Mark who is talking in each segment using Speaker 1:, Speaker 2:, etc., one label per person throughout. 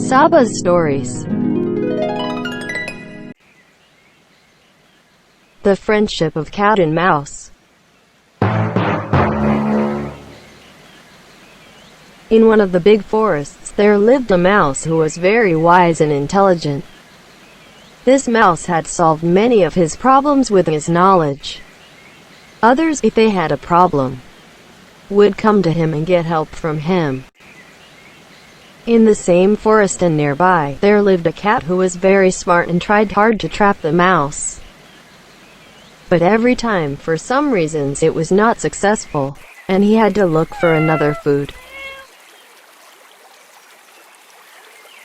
Speaker 1: Saba's stories. The friendship of cat and mouse. In one of the big forests there lived a mouse who was very wise and intelligent. This mouse had solved many of his problems with his knowledge. Others, if they had a problem, would come to him and get help from him. In the same forest and nearby, there lived a cat who was very smart and tried hard to trap the mouse. But every time, for some reasons, it was not successful, and he had to look for another food.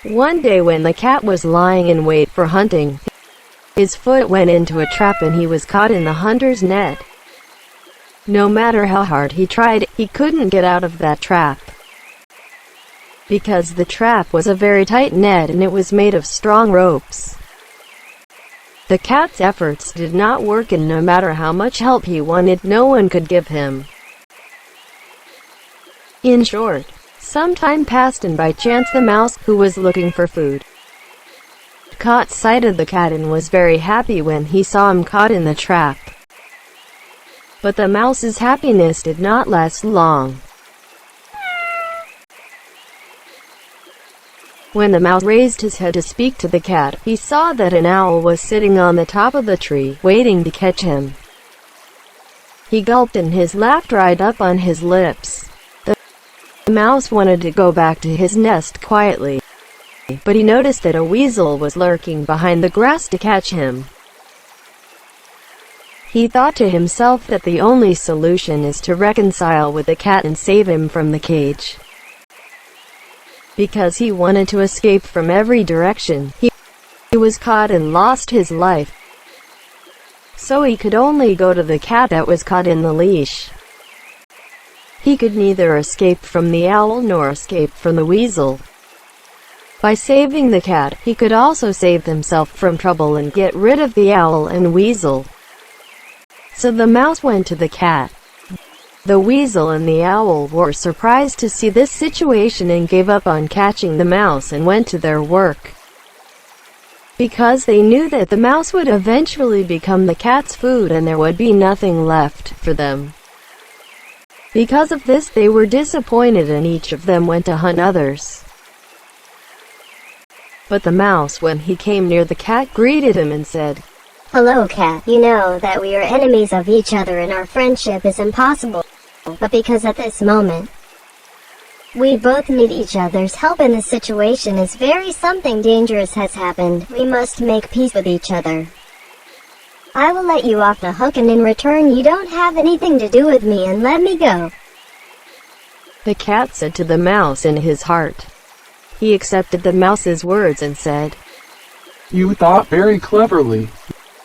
Speaker 1: One day when the cat was lying in wait for hunting, his foot went into a trap and he was caught in the hunter's net. No matter how hard he tried, he couldn't get out of that trap, because the trap was a very tight net and it was made of strong ropes. The cat's efforts did not work, and no matter how much help he wanted, no one could give him. In short, some time passed, and by chance the mouse, who was looking for food, caught sight of the cat and was very happy when he saw him caught in the trap. But the mouse's happiness did not last long. When the mouse raised his head to speak to the cat, he saw that an owl was sitting on the top of the tree, waiting to catch him. He gulped and his laugh dried up on his lips. The mouse wanted to go back to his nest quietly, but he noticed that a weasel was lurking behind the grass to catch him. He thought to himself that the only solution is to reconcile with the cat and save him from the cage. Because he wanted to escape from every direction, he was caught and lost his life. So he could only go to the cat that was caught in the leash. He could neither escape from the owl nor escape from the weasel. By saving the cat, he could also save himself from trouble and get rid of the owl and weasel. So the mouse went to the cat. The weasel and the owl were surprised to see this situation and gave up on catching the mouse and went to their work, because they knew that the mouse would eventually become the cat's food and there would be nothing left for them. Because of this, they were disappointed and each of them went to hunt others. But the mouse, when he came near the cat, greeted him and said,
Speaker 2: "Hello, cat. You know that we are enemies of each other and our friendship is impossible. But because at this moment, we both need each other's help and the situation is something dangerous has happened, we must make peace with each other. I will let you off the hook, and in return you don't have anything to do with me, and let me go."
Speaker 1: The cat said to the mouse in his heart. He accepted the mouse's words and said,
Speaker 3: "You thought very cleverly.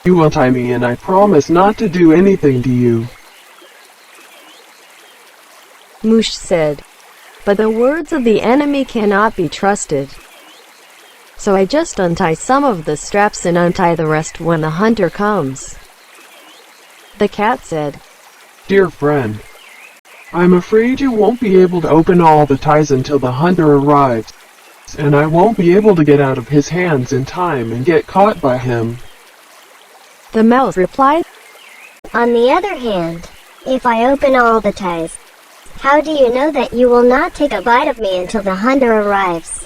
Speaker 3: You will tie me and I promise not to do anything to you."
Speaker 1: Moosh said, "But the words of the enemy cannot be trusted. So I just untie some of the straps and untie the rest when the hunter comes." The cat said,
Speaker 3: "Dear friend, I'm afraid you won't be able to open all the ties until the hunter arrives, and I won't be able to get out of his hands in time and get caught by him."
Speaker 1: The mouse replied,
Speaker 2: "On the other hand, if I open all the ties, how do you know that you will not take a bite of me until the hunter arrives?"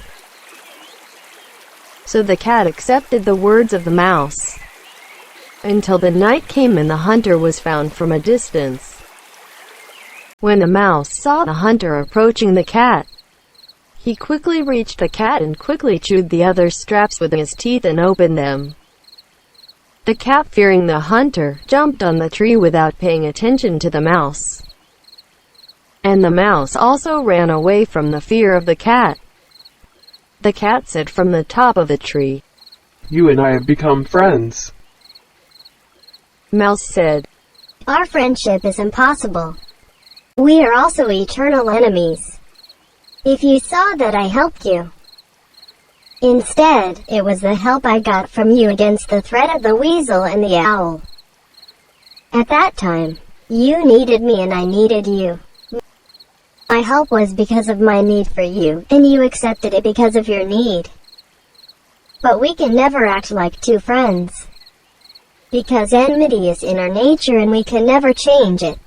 Speaker 1: So the cat accepted the words of the mouse, until the night came and the hunter was found from a distance. When the mouse saw the hunter approaching the cat, he quickly reached the cat and quickly chewed the other straps with his teeth and opened them. The cat, fearing the hunter, jumped on the tree without paying attention to the mouse. And the mouse also ran away from the fear of the cat. The cat said from the top of the tree,
Speaker 3: "You and I have become friends."
Speaker 1: Mouse said,
Speaker 2: "Our friendship is impossible. We are also eternal enemies. If you saw that I helped you, instead, it was the help I got from you against the threat of the weasel and the owl. At that time, you needed me and I needed you. My help was because of my need for you, and you accepted it because of your need. But we can never act like two friends. Because enmity is in our nature and we can never change it.